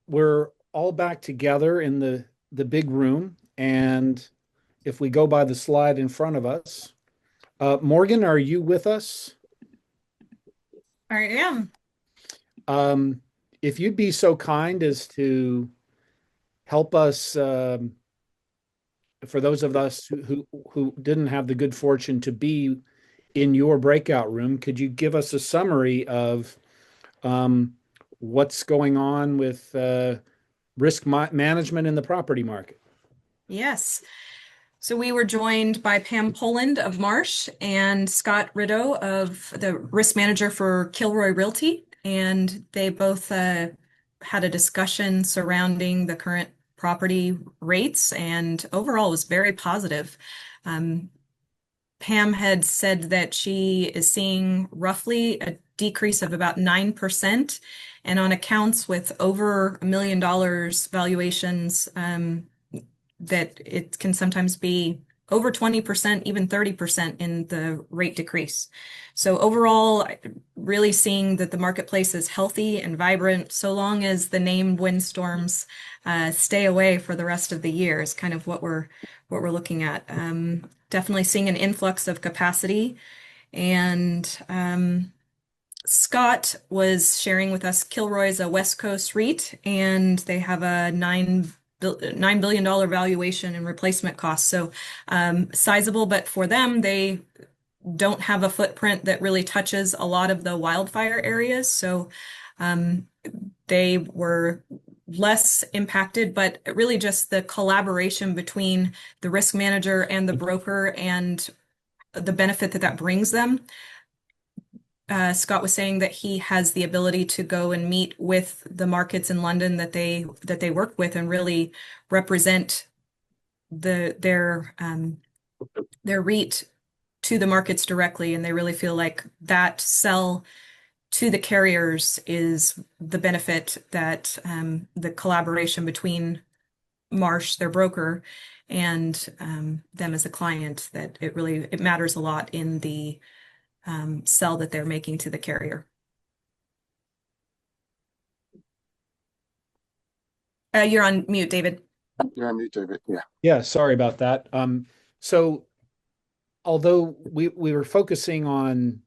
we're all back together in the big room, and if we go by the slide in front of us, Morgan, are you with us? I am. Um, if you'd be so kind as to help us, for those of us who didn't have the good fortune to be in your breakout room, could you give us a summary of um, what's going on with management in the property market? Yes. So we were joined by Pam Poland of Marsh and Scott Rideau of the risk manager for Kilroy Realty. And they both had a discussion surrounding the current property rates, and overall was very positive. Um, Pam had said that she is seeing roughly a decrease of about 9%. And on accounts with over $1 million valuations, that it can sometimes be over 20%, even 30% in the rate decrease. So overall, really seeing that the marketplace is healthy and vibrant, so long as the named windstorms stay away for the rest of the year is kind of what we're looking at. Definitely seeing an influx of capacity, and Scott was sharing with us Kilroy's a West Coast REIT, and they have a $9 billion valuation and replacement costs. So sizable, but for them, they don't have a footprint that really touches a lot of the wildfire areas. So um, they were less impacted, but really just the collaboration between the risk manager and the broker and the benefit that that brings them. Scott was saying that he has the ability to go and meet with the markets in London that they work with and really represent the their REIT to the markets directly, and they really feel like that sell to the carriers is the benefit that the collaboration between Marsh, their broker, and them as a client, that it matters a lot in the sell that they're making to the carrier. You're on mute, David. Yeah, me, David. Yeah. Yeah, sorry about that. So although we were focusing on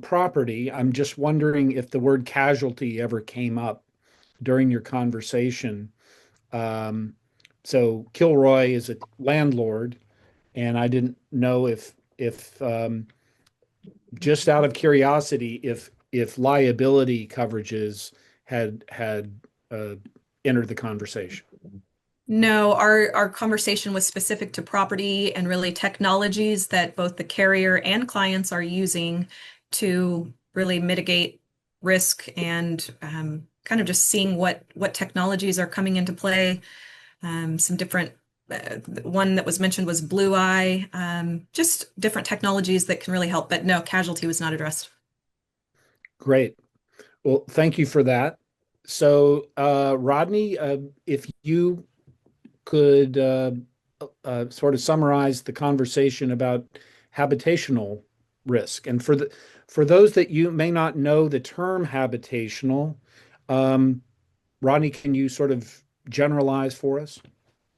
property, I'm just wondering if the word casualty ever came up during your conversation. Um, so Kilroy is a landlord, and I didn't know if just out of curiosity, if liability coverages had uh, entered the conversation. No, our conversation was specific to property and really technologies that both the carrier and clients are using to really mitigate risk, and kind of just seeing what technologies are coming into play. Some different one that was mentioned was Blue Eye, just different technologies that can really help. But no, casualty was not addressed. Great. Well, thank you for that. So, Rodney, if you could sort of summarize the conversation about habitational risk, and for those that you may not know the term habitational, um, Rodney, can you sort of generalize for us?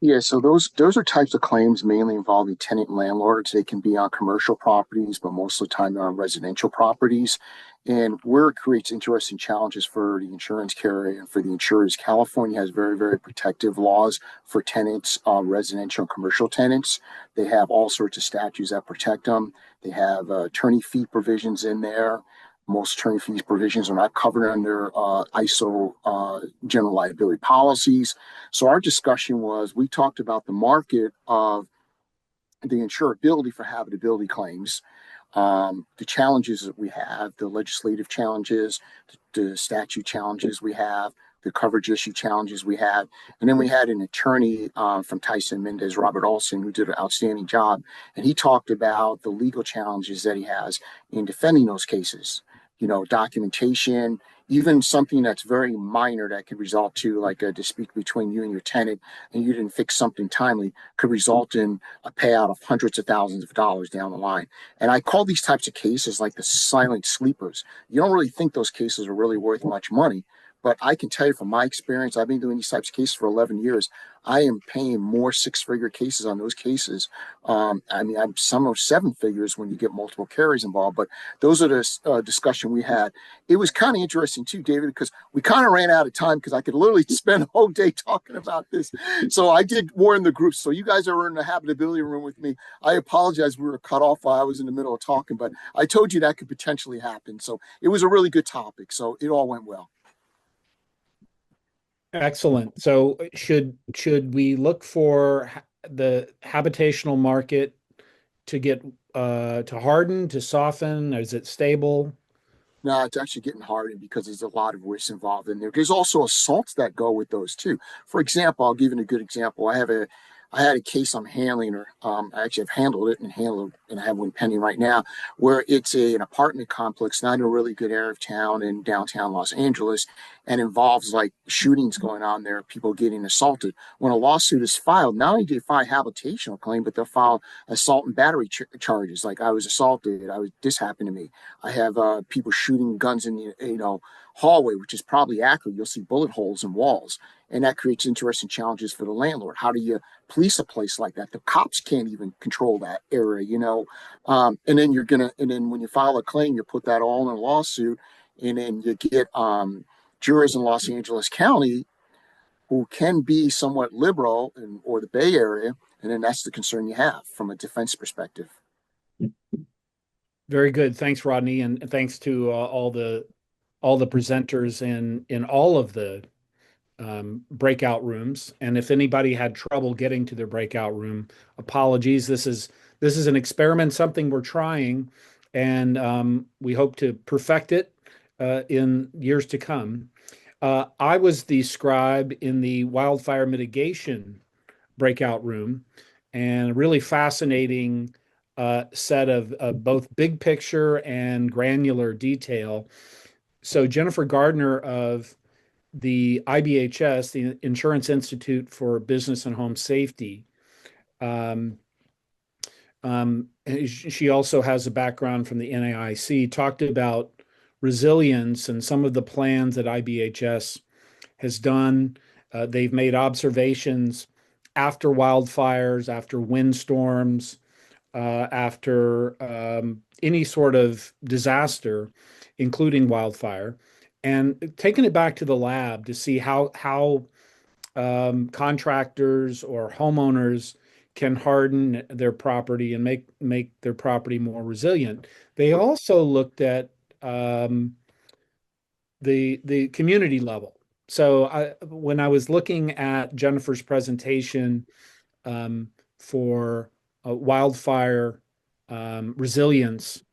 Yeah, so those are types of claims mainly involving tenant and landlords. They can be on commercial properties, but most of the time they're on residential properties. And where it creates interesting challenges for the insurance carrier and for the insurers, California has very, very protective laws for tenants, residential and commercial tenants. They have all sorts of statutes that protect them. They have attorney fee provisions in there. Most attorney fees provisions are not covered under ISO general liability policies. So our discussion was we talked about the market of the insurability for habitability claims, the challenges that we have, the legislative challenges, the statute challenges we have, the coverage issue challenges we have. And then we had an attorney from Tyson Mendez, Robert Olson, who did an outstanding job. And he talked about the legal challenges that he has in defending those cases, documentation, even something that's very minor that could result to like a dispute between you and your tenant, and you didn't fix something timely, could result in a payout of hundreds of thousands of dollars down the line. And I call these types of cases like the silent sleepers. You don't really think those cases are really worth much money, But I can tell you from my experience, I've been doing these types of cases for 11 years. I am paying more six-figure cases on those cases. I mean, I'm some of seven figures when you get multiple carriers involved. But those are the discussion we had. It was kind of interesting too, David, because we kind of ran out of time because I could literally spend a whole day talking about this. So I did more in the groups. So you guys are in the habitability room with me. I apologize. We were cut off while I was in the middle of talking, but I told you that could potentially happen. So it was a really good topic. So it all went well. Excellent. So should we look for the habitational market to get to harden, to soften? Is it stable? No, it's actually getting harder because there's a lot of risks involved in there. There's also assaults that go with those too. For example, I'll give you a good example. I had a case I'm handling, or I actually have handled it and I have one pending right now, where it's an apartment complex, not in a really good area of town in downtown Los Angeles, and involves like shootings going on there, people getting assaulted. When a lawsuit is filed, not only do they file a habitational claim, but they'll file assault and battery charges. Like I was assaulted, this happened to me. I have people shooting guns in the hallway, which is probably accurate. You'll see bullet holes in walls, and that creates interesting challenges for the landlord. How do you police a place like that? The cops can't even control that area. And then when you file a claim, you put that all in a lawsuit, and then you get jurors in Los Angeles County who can be somewhat liberal or the Bay Area, and then that's the concern you have from a defense perspective. Very good. Thanks, Rodney, and thanks to all the presenters in all of the breakout rooms. And if anybody had trouble getting to their breakout room, apologies. This is an experiment, something we're trying, and we hope to perfect it in years to come. I was the scribe in the wildfire mitigation breakout room, and a really fascinating set of both big picture and granular detail. So Jennifer Gardner of the IBHS, the Insurance Institute for Business and Home Safety. Um, she also has a background from the NAIC, talked about resilience and some of the plans that IBHS has done. They've made observations after wildfires, after windstorms, after any sort of disaster, including wildfire, and taking it back to the lab to see how contractors or homeowners can harden their property and make their property more resilient. They also looked at the community level. So when I was looking at Jennifer's presentation for wildfire resilience,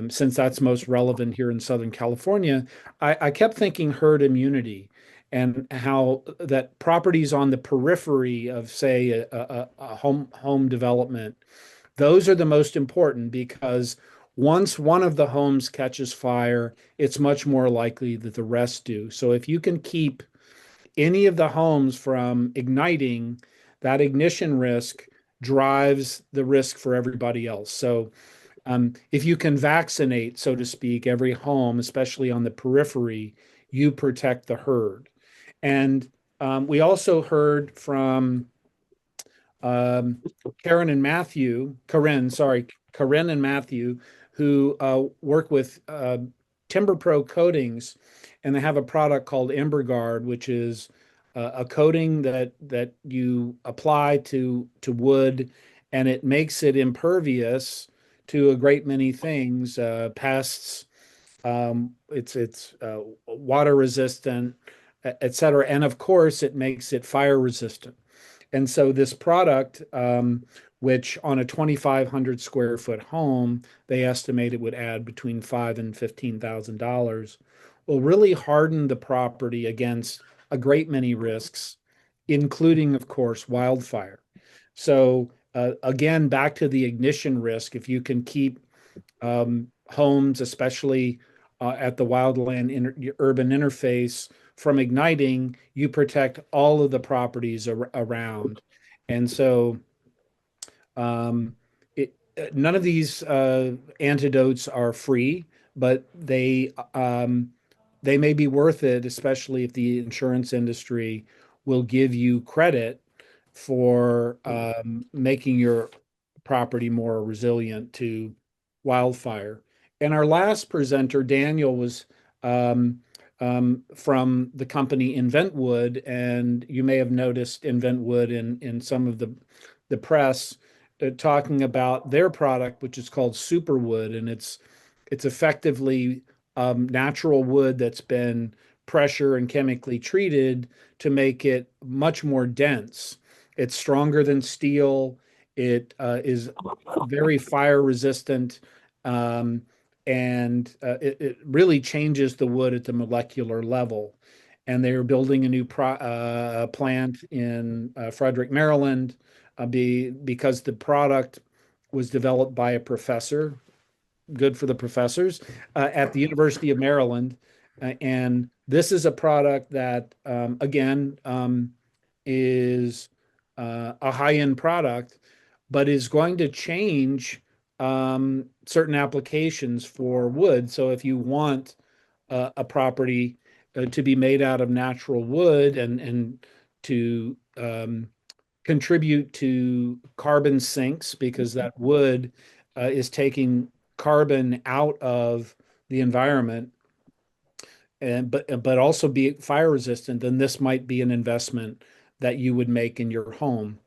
since that's most relevant here in Southern California, I kept thinking herd immunity and how that properties on the periphery of, say, a home development, those are the most important because once one of the homes catches fire, it's much more likely that the rest do. So if you can keep any of the homes from igniting, that ignition risk drives the risk for everybody else. So if you can vaccinate, so to speak, every home, especially on the periphery, you protect the herd. And we also heard from um, Karen and Matthew, who work with Timber Pro coatings, and they have a product called EmberGuard, which is a coating that you apply to wood, and it makes it impervious to a great many things, pests. It's water resistant, et cetera, and of course, it makes it fire resistant. And so this product, which on a 2,500 square foot home, they estimate it would add between $5,000 and $15,000, will really harden the property against a great many risks, including, of course, wildfire. So again, back to the ignition risk, if you can keep homes, especially at the wildland urban interface, from igniting, you protect all of the properties around. And so um, none of these antidotes are free, but they they may be worth it, especially if the insurance industry will give you credit for making your property more resilient to wildfire. And our last presenter, Daniel, was um, from the company InventWood, and you may have noticed InventWood in some of the press talking about their product, which is called Superwood, and it's effectively natural wood that's been pressure and chemically treated to make it much more dense. It's stronger than steel. It is very fire resistant, um, and it really changes the wood at the molecular level. And they're building a new plant in Frederick, Maryland, because the product was developed by a professor, good for the professors, at the University of Maryland. And this is a product that, again, is a high-end product, but is going to change certain applications for wood. So if you want a property to be made out of natural wood and to contribute to carbon sinks, because that wood is taking carbon out of the environment, and but also be fire resistant, then this might be an investment that you would make in your home.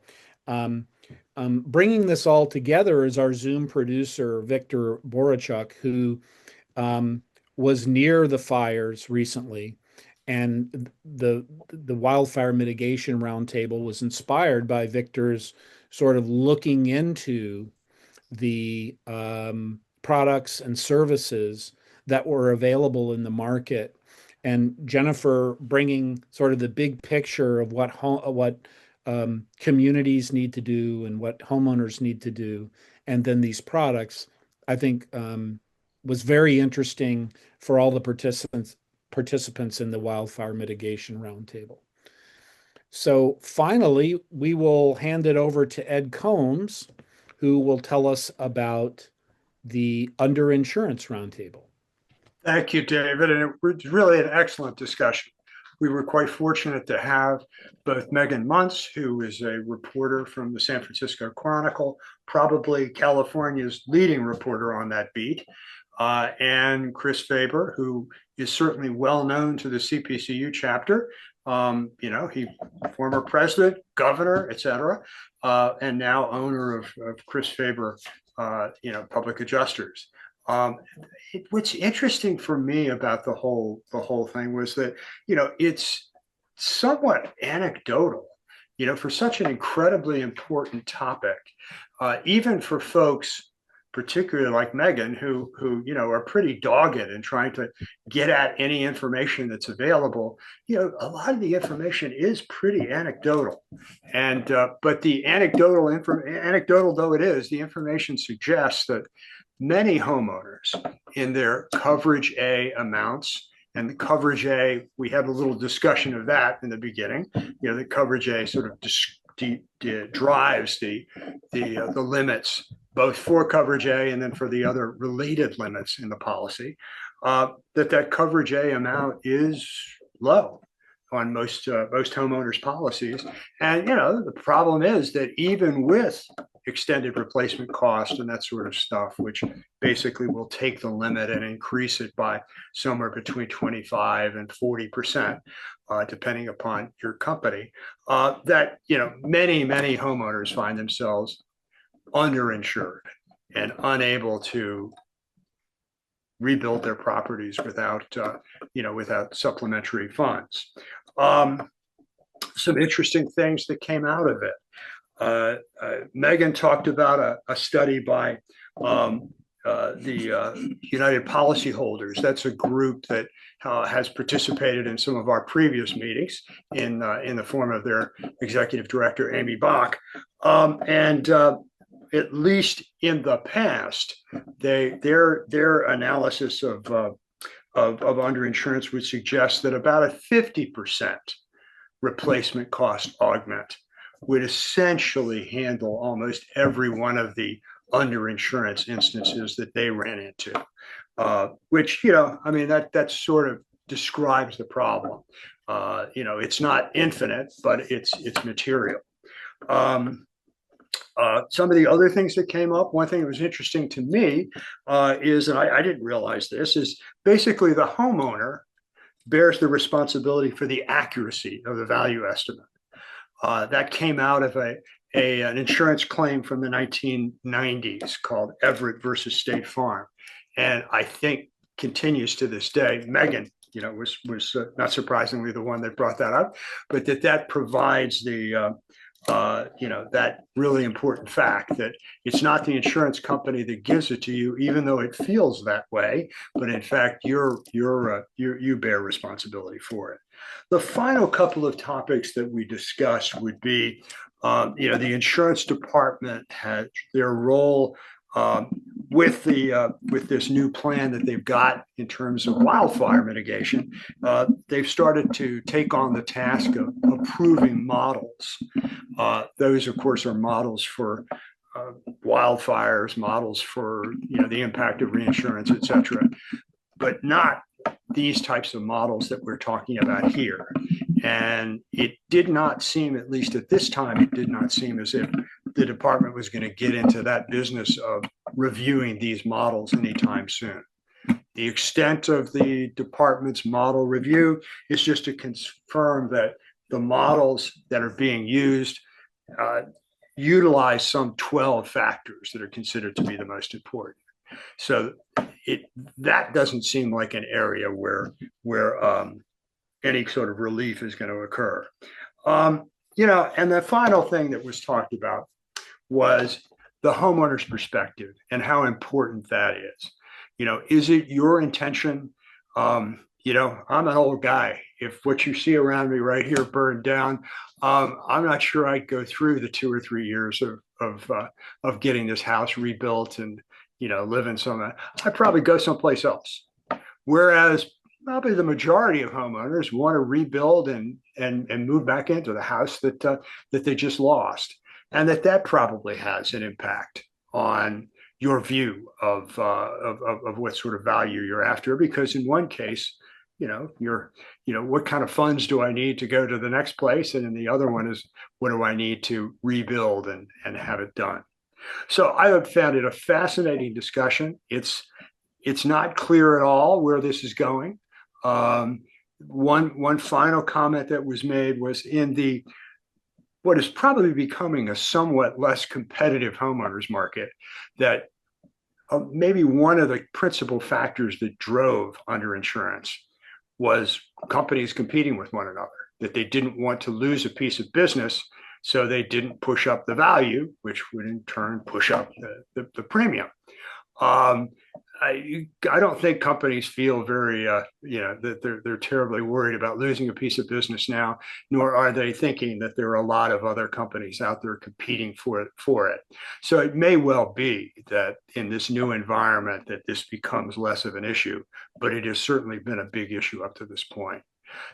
Um, Bringing this all together is our Zoom producer, Victor Borachuk, who um, was near the fires recently. And the wildfire mitigation roundtable was inspired by Victor's sort of looking into the products and services that were available in the market, and Jennifer bringing sort of the big picture of what communities need to do and what homeowners need to do, and then these products, I think, was very interesting for all the participants in the wildfire mitigation roundtable. So finally, we will hand it over to Ed Combs, who will tell us about the underinsurance roundtable. Thank you, David. And it was really an excellent discussion. We were quite fortunate to have both Megan Muntz, who is a reporter from the San Francisco Chronicle, probably California's leading reporter on that beat, and Chris Faber, who is certainly well known to the CPCU chapter. He former president, governor, et cetera, and now owner of Chris Faber, Public Adjusters. What's interesting for me about the whole thing was that it's somewhat anecdotal, for such an incredibly important topic, even for folks, particularly like Megan, who are pretty dogged in trying to get at any information that's available. A lot of the information is pretty anecdotal, and but the anecdotal though it is, the information suggests that many homeowners in their coverage A amounts, and the coverage A, we had a little discussion of that in the beginning. The coverage A sort of drives the limits, both for coverage A and then for the other related limits in the policy. That coverage A amount is low on most homeowners' policies, and the problem is that even with extended replacement cost and that sort of stuff, which basically will take the limit and increase it by somewhere between 25 and 40%, depending upon your company, that many homeowners find themselves underinsured and unable to rebuild their properties without supplementary funds. Some interesting things that came out of it. Megan talked about a study by the United Policyholders. That's a group that has participated in some of our previous meetings in the form of their executive director, Amy Bach. And at least in the past, their analysis of underinsurance would suggest that about a 50% replacement cost augment would essentially handle almost every one of the underinsurance instances that they ran into, which, that's sort of describes the problem. It's not infinite, but it's material. Some of the other things that came up, one thing that was interesting to me is, and I didn't realize this, is basically the homeowner bears the responsibility for the accuracy of the value estimate. That came out of an insurance claim from the 1990s called Everett versus State Farm, and I think continues to this day. Megan, was not surprisingly the one that brought that up, but that provides the that really important fact that it's not the insurance company that gives it to you, even though it feels that way, but in fact, you bear responsibility for it. The final couple of topics that we discussed would be, the insurance department had their role with this new plan that they've got in terms of wildfire mitigation. They've started to take on the task of approving models. Those, of course, are models for wildfires, models for the impact of reinsurance, et cetera, but not these types of models that we're talking about here. And it did not seem, at least at this time, it did not seem as if the department was going to get into that business of reviewing these models anytime soon. The extent of the department's model review is just to confirm that the models that are being used utilize some 12 factors that are considered to be the most important. So that doesn't seem like an area where any sort of relief is going to occur. And the final thing that was talked about was the homeowner's perspective and how important that is. Is it your intention? I'm an old guy. If what you see around me right here burned down, I'm not sure I'd go through the 2 or 3 years of getting this house rebuilt and live in some. I'd probably go someplace else. Whereas probably the majority of homeowners want to rebuild and move back into the house that they just lost, and that probably has an impact on your view of what sort of value you're after. Because in one case, what kind of funds do I need to go to the next place, and in the other one is what do I need to rebuild and have it done. So I have found it a fascinating discussion. It's not clear at all where this is going. One final comment that was made was in what is probably becoming a somewhat less competitive homeowners market, that maybe one of the principal factors that drove underinsurance was companies competing with one another, that they didn't want to lose a piece of business, so they didn't push up the value, which would in turn push up the premium. I don't think companies feel very, that they're terribly worried about losing a piece of business now, nor are they thinking that there are a lot of other companies out there competing for it. So it may well be that in this new environment that this becomes less of an issue, but it has certainly been a big issue up to this point.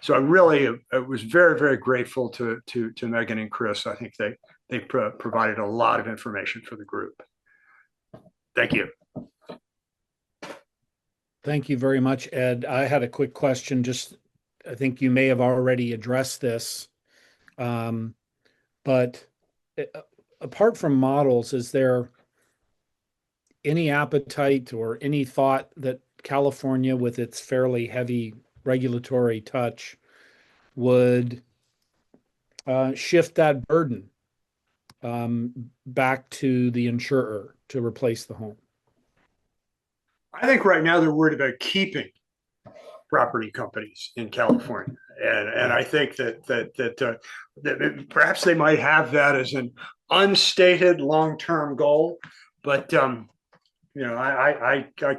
So I was very, very grateful to Megan and Chris. I think they provided a lot of information for the group. Thank you. Thank you very much, Ed. I had a quick question. I think you may have already addressed this, but apart from models, is there any appetite or any thought that California, with its fairly heavy regulatory touch, would shift that burden back to the insurer to replace the home? I think right now they're worried about keeping property companies in California, and I think that perhaps they might have that as an unstated long-term goal, but I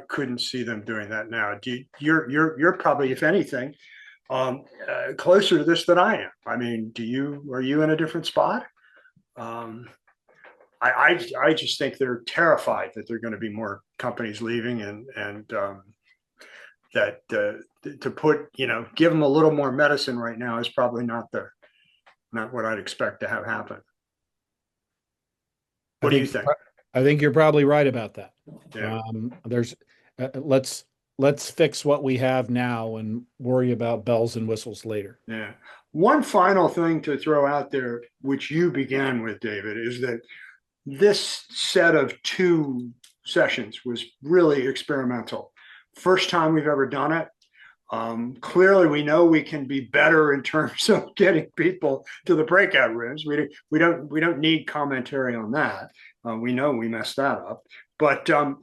couldn't see them doing that now. You're probably, if anything, closer to this than I am. I mean, are you in a different spot? I just think they're terrified that there are going to be more companies leaving, and that to give them a little more medicine right now is probably not what I'd expect to have happen. What do you think? I think you're probably right about that. Yeah. Let's let's fix what we have now and worry about bells and whistles later. Yeah. One final thing to throw out there, which you began with, David, is that this set of two sessions was really experimental. First time we've ever done it. Clearly, we know we can be better in terms of getting people to the breakout rooms. We don't need commentary on that. We know we messed that up, but I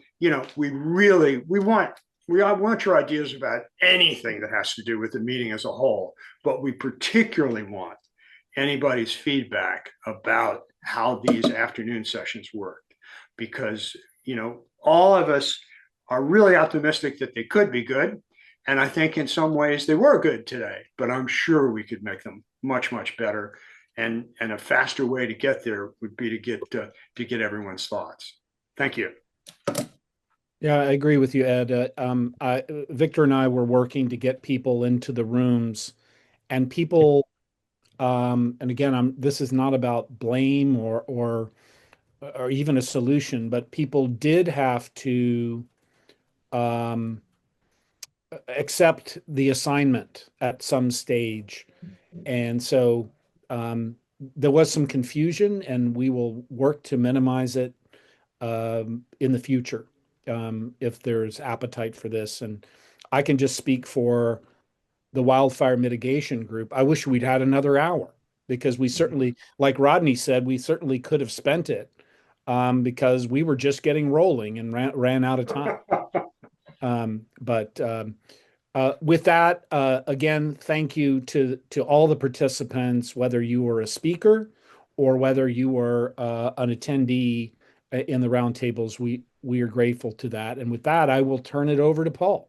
want your ideas about anything that has to do with the meeting as a whole. But we particularly want anybody's feedback about how these afternoon sessions worked, because all of us are really optimistic that they could be good. And I think in some ways they were good today, but I'm sure we could make them much, much better. And a faster way to get there would be to get everyone's thoughts. Thank you. Yeah, I agree with you, Ed. Victor and I were working to get people into the rooms, and people, and again, this is not about blame or even a solution, but people did have to um, accept the assignment at some stage. And so there was some confusion, and we will work to minimize it in the future if there's appetite for this. And I can just speak for the wildfire mitigation group. I wish we'd had another hour because we certainly, like Rodney said, we certainly could have spent it because we were just getting rolling and ran out of time. But with that, again, thank you to all the participants, whether you were a speaker or whether you were an attendee in the roundtables. We are grateful to that. And with that, I will turn it over to Paul.